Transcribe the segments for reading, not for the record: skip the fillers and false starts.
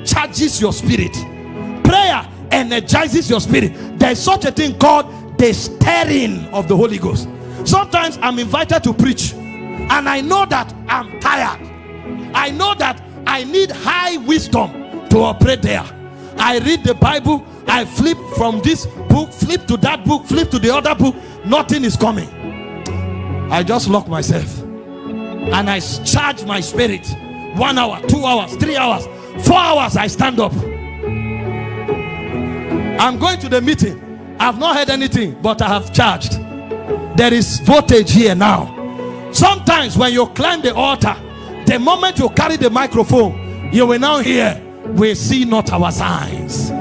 charges your spirit. Prayer energizes your spirit. There is such a thing called the stirring of the Holy Ghost. Sometimes I'm invited to preach and I know that I'm tired. I know that I need high wisdom to operate there. I read the Bible, I flip from this book, flip to that book, flip to the other book. Nothing is coming. I just lock myself and I charge my spirit. 1 hour, 2 hours, 3 hours, 4 hours. I stand up. I'm going to the meeting. I've not heard anything, but I have charged. There is voltage here now. Sometimes when you climb the altar, the moment you carry the microphone, you will now hear, we see not our signs.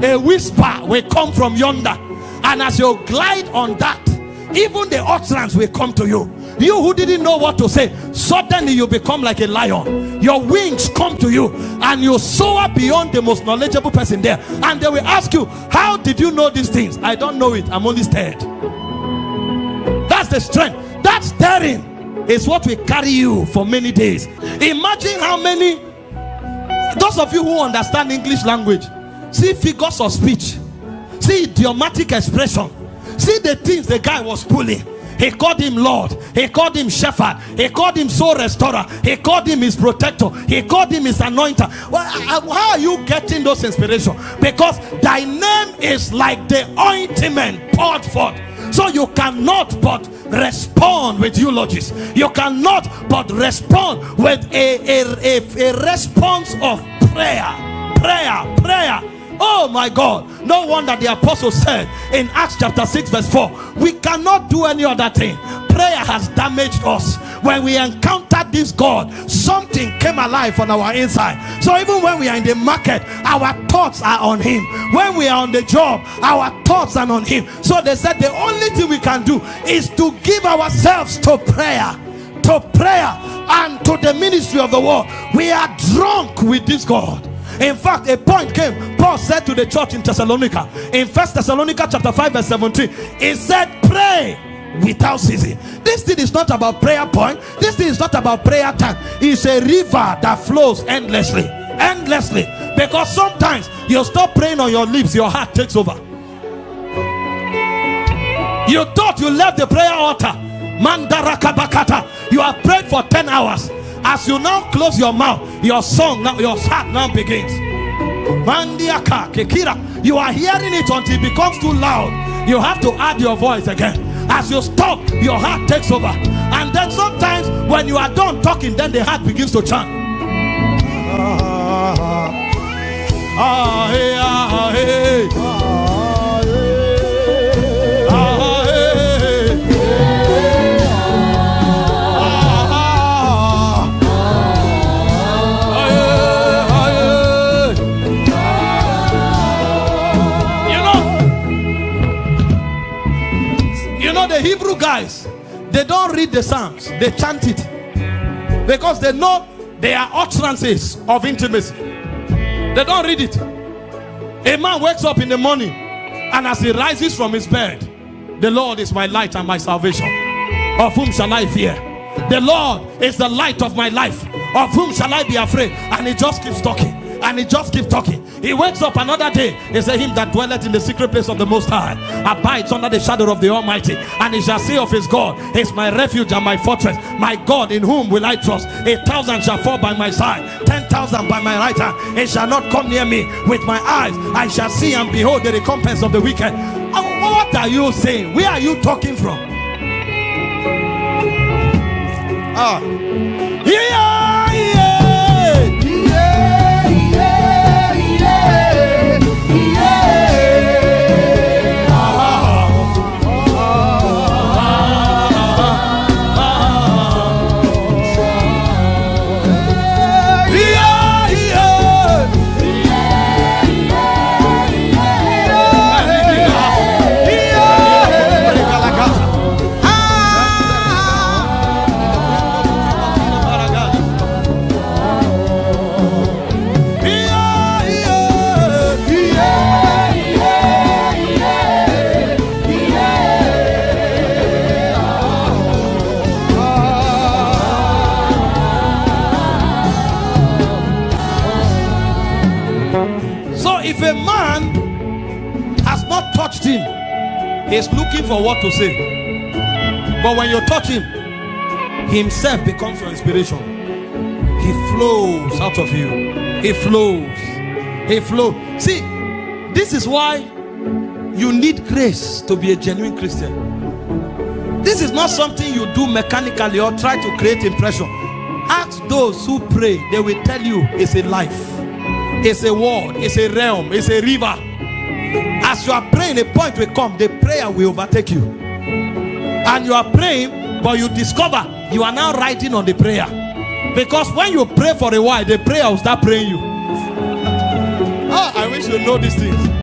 A whisper will come from yonder, and as you glide on that, even the utterance will come to you. You who didn't know what to say, suddenly you become like a lion. Your wings come to you and you soar beyond the most knowledgeable person there, and they will ask you, how did you know these things? I don't know it, I'm only stirred. That's the strength. That stirring is what will carry you for many days. Imagine how many, those of you who understand English language, see figures of speech, see idiomatic expression, see the things the guy was pulling. He called him Lord, he called him Shepherd, he called him Soul Restorer, he called him his protector, he called him his anointer. Well, how are you getting those inspiration? Because thy name is like the ointment poured forth. So you cannot but respond with eulogies. You cannot but respond with a response of prayer. Oh my God. No wonder the apostle said in Acts chapter 6 verse 4, we cannot do any other thing. Prayer has damaged us. When we encountered this God, something came alive on our inside. So even when we are in the market, our thoughts are on him. When we are on the job, our thoughts are on him. So they said the only thing we can do is to give ourselves to prayer and to the ministry of the word. We are drunk with this God. In fact, a point came. Paul said to the church in Thessalonica, in 1 Thessalonica chapter 5 verse 17, he said, pray without ceasing. This thing is not about prayer point. This thing is not about prayer time. It's a river that flows endlessly. Because sometimes you stop praying on your lips, your heart takes over. You thought you left the prayer altar. You have prayed for 10 hours. As you now close your mouth, your song now, your heart now begins. You are hearing it until it becomes too loud. You have to add your voice again. As you stop, your heart takes over. And then sometimes when you are done talking, then the heart begins to chant. The Hebrew guys, they don't read the Psalms, they chant it because they know they are utterances of intimacy. They don't read it. A man wakes up in the morning, and as he rises from his bed, the Lord is my light and my salvation. Of whom shall I fear? The Lord is the light of my life. Of whom shall I be afraid? And he just keeps talking. And he just keeps talking. He wakes up another day. He said, him that dwelleth in the secret place of the Most High abides under the shadow of the Almighty. And he shall say of his God, is my refuge and my fortress, my God in whom will I trust. 1,000 shall fall by my side, 10,000 by my right hand. It shall not come near me. With my eyes I shall see and behold the recompense of the wicked. What are you saying? Where are you talking from? if a man has not touched him, he's looking for what to say. But when you touch him, himself becomes your inspiration. He flows out of you. He flows. He flows. See, this is why you need grace to be a genuine Christian. This is not something you do mechanically or try to create impression. Ask those who pray, they will tell you it's a life, it's a world, it's a realm, it's a river. As you are praying, a point will come, the prayer will overtake you. And you are praying, but you discover you are now writing on the prayer. Because when you pray for a while, the prayer will start praying you. I wish you know these things.